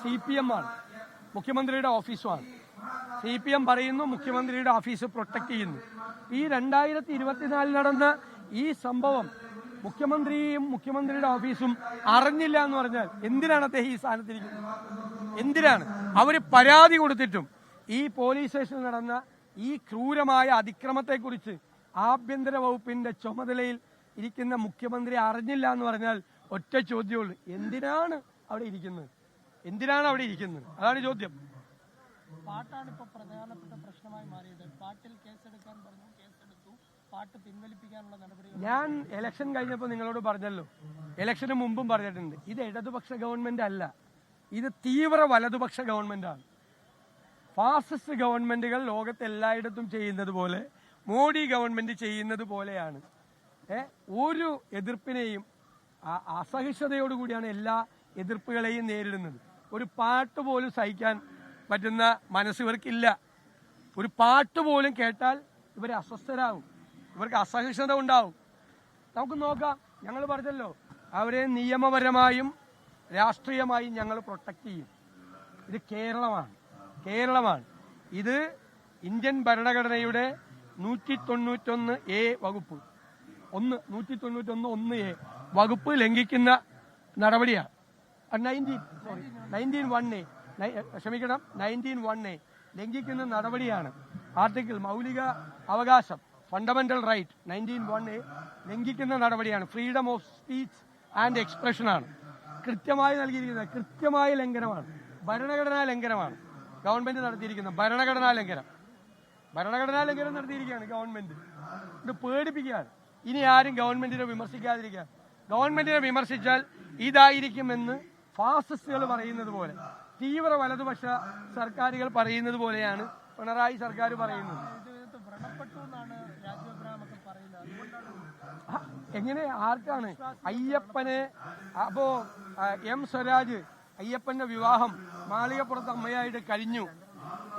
CPM ആണ്, മുഖ്യമന്ത്രിയുടെ ഓഫീസുമാണ്. CPM പറയുന്നു മുഖ്യമന്ത്രിയുടെ ഓഫീസ് പ്രൊട്ടക്ട് ചെയ്യുന്നു. ഈ 2024 നടന്ന ഈ സംഭവം മുഖ്യമന്ത്രിയും മുഖ്യമന്ത്രിയുടെ ഓഫീസും അറിഞ്ഞില്ല എന്ന് പറഞ്ഞാൽ എന്തിനാണ് അദ്ദേഹം ഈ സ്ഥാനത്തിരിക്കുന്നത്? എന്തിനാണ്? അവര് പരാതി കൊടുത്തിട്ടും ഈ പോലീസ് സ്റ്റേഷനിൽ നടന്ന ഈ ക്രൂരമായ അതിക്രമത്തെക്കുറിച്ച് ആഭ്യന്തര വകുപ്പിന്റെ ചുമതലയിൽ ഇരിക്കുന്ന മുഖ്യമന്ത്രി അറിഞ്ഞില്ല എന്ന് പറഞ്ഞാൽ ഒറ്റ ചോദ്യമുള്ളൂ, എന്തിനാണ് അവിടെ ഇരിക്കുന്നത്? എന്തിനാണ് അവിടെ ഇരിക്കുന്നത്? അതാണ് ചോദ്യം. പാട്ടാണ് ഇപ്പോൾ പ്രധാനപ്പെട്ട പ്രശ്നമായി മാറിയത്. പാട്ടിൽ കേസെടുക്കാൻ പറഞ്ഞു, കേസെടുത്തു, പാട്ട് പിൻവലിപ്പിക്കാനുള്ള നടപടികൾ. ഞാൻ ഇലക്ഷൻ കഴിഞ്ഞപ്പോൾ നിങ്ങളോട് പറഞ്ഞല്ലോ, ഇലക്ഷന് മുമ്പും പറഞ്ഞിട്ടുണ്ട്, ഇത് ഇടതുപക്ഷ ഗവൺമെന്റ് അല്ല, ഇത് തീവ്ര വലതുപക്ഷ ഗവൺമെന്റാണ്. ഫാസിസ്റ്റ് ഗവൺമെന്റുകൾ ലോകത്ത് എല്ലായിടത്തും ചെയ്യുന്നത് പോലെ മോഡി ഗവൺമെന്റ് ചെയ്യുന്നത് പോലെയാണ്. ഒരു എതിർപ്പിനെയും അസഹിഷ്ണുതയോടുകൂടിയാണ് എല്ലാ എതിർപ്പുകളെയും നേരിടുന്നത്. ഒരു പാട്ട് പോലും സഹിക്കാൻ പറ്റുന്ന മനസ്സ് ഇവർക്കില്ല. ഒരു പാട്ട് പോലും കേട്ടാൽ ഇവർ അസ്വസ്ഥരാകും, ഇവർക്ക് അസഹിഷ്ണുത ഉണ്ടാവും. നമുക്ക് നോക്കാം, ഞങ്ങൾ പറഞ്ഞല്ലോ അവരെ നിയമപരമായും രാഷ്ട്രീയമായും ഞങ്ങൾ പ്രൊട്ടക്ട് ചെയ്യും. ഇത് കേരളമാണ്. ഇത് ഇന്ത്യൻ ഭരണഘടനയുടെ 191A വകുപ്പ് 191(1)A വകുപ്പ് ലംഘിക്കുന്ന നടപടിയാണ്. 19(1)A ലംഘിക്കുന്ന നടപടിയാണ്. ആർട്ടിക്കിൾ മൗലിക അവകാശം ഫണ്ടമെന്റൽ റൈറ്റ് 19(1)A ലംഘിക്കുന്ന നടപടിയാണ്. Freedom of speech and expression ആണ് കൃത്യമായി നൽകിയിരിക്കുന്നത്. കൃത്യമായ ലംഘനമാണ്, ഭരണഘടനാ ലംഘനമാണ് ഗവൺമെന്റ് നടത്തിയിരിക്കുന്നത്. ഭരണഘടനാ ലംഘനം നടത്തിയിരിക്കുകയാണ് ഗവൺമെന്റ്. ഇത് പേടിപ്പിക്കുകയാണ്. ഇനി ആരും ഗവൺമെന്റിനെ വിമർശിക്കാതിരിക്കുക. ഗവൺമെന്റിനെ വിമർശിച്ചാൽ ഇതായിരിക്കുമെന്ന് ഫാസിസ്റ്റുകൾ പറയുന്നത് പോലെ, തീവ്ര വലതുപക്ഷ സർക്കാരുകൾ പറയുന്നത് പോലെയാണ് പിണറായി സർക്കാർ പറയുന്നത്. എങ്ങനെ? ആർക്കാണ്? അയ്യപ്പനെ അപ്പോ M സ്വരാജ് അയ്യപ്പന്റെ വിവാഹം മാളികപ്പുറത്ത് അമ്മയായിട്ട് കഴിഞ്ഞു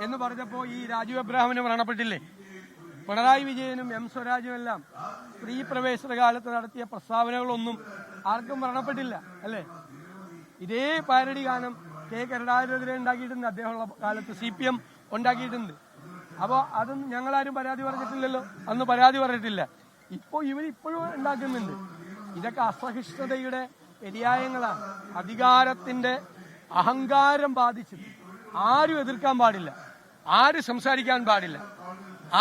എന്ന് പറഞ്ഞപ്പോ ഈ രാജു എബ്രഹാമിന് വ്രണപ്പെട്ടില്ലേ? പിണറായി വിജയനും M സ്വരാജും എല്ലാം സ്ത്രീ പ്രവേശന കാലത്ത് നടത്തിയ പ്രസ്താവനകളൊന്നും ആർക്കും വ്രണപ്പെട്ടില്ല അല്ലേ? ഇതേ പാരഡി ഗാനം K കരുണാകരനെതിരെ ഉണ്ടാക്കിയിട്ടുണ്ട്, അദ്ദേഹമുള്ള കാലത്ത് CPM ഉണ്ടാക്കിയിട്ടുണ്ട്. അപ്പോൾ അതും ഞങ്ങളാരും പരാതി പറഞ്ഞിട്ടില്ലല്ലോ, അന്ന് പരാതി പറഞ്ഞിട്ടില്ല. ഇപ്പോൾ ഇവരിപ്പോഴും ഉണ്ടാക്കുന്നുണ്ട്. ഇതൊക്കെ അസഹിഷ്ണുതയുടെ പര്യായങ്ങളാണ്. അധികാരത്തിന്റെ അഹങ്കാരം ബാധിച്ചു ആരും എതിർക്കാൻ പാടില്ല, ആരും സംസാരിക്കാൻ പാടില്ല,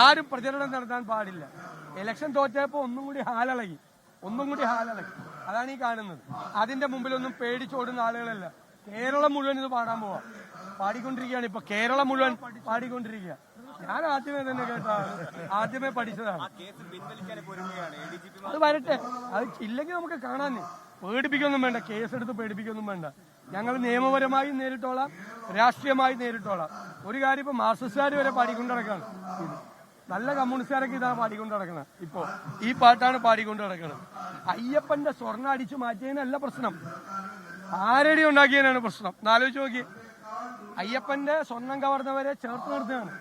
ആരും പ്രചരണം നടത്താൻ പാടില്ല. ഇലക്ഷൻ തോറ്റപ്പോൾ ഒന്നും കൂടി ഹാലിളകി. അതാണ് ഈ കാണുന്നത്. അതിന്റെ മുമ്പിലൊന്നും പേടിച്ചോടുന്ന ആളുകളല്ല. കേരളം മുഴുവൻ ഇത് പാടാൻ പോവാ, പാടിക്കൊണ്ടിരിക്കുകയാണ്. ഇപ്പൊ കേരളം മുഴുവൻ പാടിക്കൊണ്ടിരിക്കുക. ഞാൻ ആദ്യമേ പഠിച്ചതാണ്. അത് വരട്ടെ, അത് ഇല്ലെങ്കിൽ നമുക്ക് കാണാൻ. പേടിപ്പിക്കൊന്നും വേണ്ട, കേസെടുത്ത് പേടിപ്പിക്കൊന്നും വേണ്ട. ഞങ്ങൾ നിയമപരമായി നേരിട്ടോളാം, രാഷ്ട്രീയമായി നേരിട്ടോളാം. ഒരു കാര്യം, ഇപ്പൊ മാർക്സിസ്റ്റുകാർ വരെ പാടിക്കൊണ്ട് നടക്കണം. നല്ല കമ്മ്യൂണിസ്റ്റുകാരൊക്കെ ഇതാണ് പാടിക്കൊണ്ട് നടക്കണം. ഇപ്പോ ഈ പാട്ടാണ് പാടിക്കൊണ്ട് നടക്കണം. അയ്യപ്പന്റെ സ്വർണ്ണം അടിച്ചു മാറ്റിയതിനല്ല പ്രശ്നം, ആരടി ഉണ്ടാക്കിയതിനാണ് പ്രശ്നം. എന്നാലോചിച്ച് നോക്കി, അയ്യപ്പന്റെ സ്വർണം കവർന്നവരെ ചേർത്ത് നിർത്തുകയാണ്.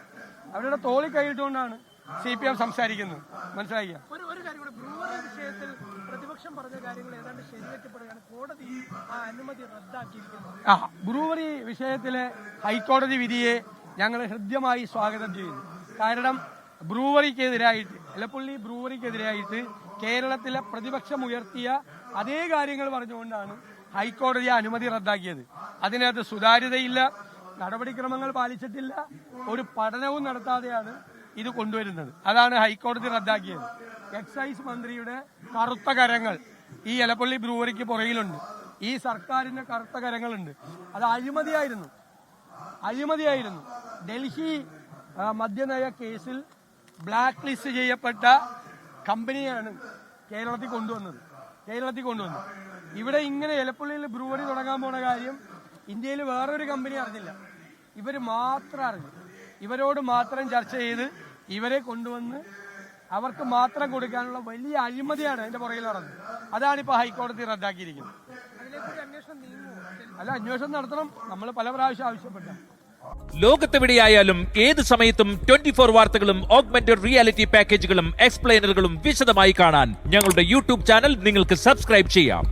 അവരുടെ തോളിൽ കൈയിട്ടുകൊണ്ടാണ് CPM സംസാരിക്കുന്നത്. മനസ്സിലാക്കിയ ഒരു കാര്യം കൂടെ, ബ്രൂവറി വിഷയത്തിൽ പ്രതിപക്ഷം പറഞ്ഞ കാര്യങ്ങൾ ഏതാണ്ട് ശരിവെക്കപ്പെടുകയാണ്. കോടതി ആ അനുമതി റദ്ദാക്കിയിരിക്കുന്നു. ബ്രൂവറി വിഷയത്തിലെ ഹൈക്കോടതി വിധിയെ ഞങ്ങൾ ഹൃദ്യമായി സ്വാഗതം ചെയ്യുന്നു. കാരണം ബ്രൂവറിക്കെതിരായിട്ട്, എലപ്പുള്ളി ബ്രൂവറിക്കെതിരായിട്ട് കേരളത്തിലെ പ്രതിപക്ഷം ഉയർത്തിയ അതേ കാര്യങ്ങൾ പറഞ്ഞുകൊണ്ടാണ് ഹൈക്കോടതി അനുമതി റദ്ദാക്കിയത്. അതിനകത്ത് സുതാര്യതയില്ല, നടപടിക്രമങ്ങൾ പാലിച്ചിട്ടില്ല, ഒരു പഠനവും നടത്താതെയാണ് ഇത് കൊണ്ടുവരുന്നത്. അതാണ് ഹൈക്കോടതി റദ്ദാക്കിയത്. എക്സൈസ് മന്ത്രിയുടെ കറുത്ത കരങ്ങൾ ഈ എലപ്പള്ളി ബ്രൂവറിക്ക് പുറകിലുണ്ട്. ഈ സർക്കാരിന്റെ കറുത്ത കരങ്ങളുണ്ട്. അത് അഴിമതിയായിരുന്നു. ഡൽഹി മദ്യനയ കേസിൽ ബ്ലാക്ക് ലിസ്റ്റ് ചെയ്യപ്പെട്ട കമ്പനിയാണ് കേരളത്തിൽ കൊണ്ടുവന്നത്. ഇവിടെ ഇങ്ങനെ എലപ്പള്ളിയിൽ ബ്രൂവറി തുടങ്ങാൻ പോണ കാര്യം ഇന്ത്യയിൽ വേറൊരു കമ്പനി അറിഞ്ഞില്ല, ഇവര് മാത്രം അറിഞ്ഞു. ഇവരോട് മാത്രം ചർച്ച ചെയ്ത് ഇവരെ കൊണ്ടുവന്ന് അവർക്ക് മാത്രം കൊടുക്കാനുള്ള വലിയ അഴിമതിയാണ് അതിന്റെ പുറകിൽ നടന്നത്. അതാണ് ഇപ്പൊ ഹൈക്കോടതി റദ്ദാക്കിയിരിക്കുന്നത്. അന്വേഷണം നടത്തണം, നമ്മൾ പല പ്രാവശ്യം ആവശ്യപ്പെട്ട. ലോകത്തെവിടെയായാലും ഏത് സമയത്തും 24 വാർത്തകളും ഓഗ്മെന്റഡ് റിയാലിറ്റി പാക്കേജുകളും എക്സ്പ്ലെയിനറുകളും വിശദമായി കാണാൻ ഞങ്ങളുടെ യൂട്യൂബ് ചാനൽ നിങ്ങൾക്ക് സബ്സ്ക്രൈബ് ചെയ്യാം.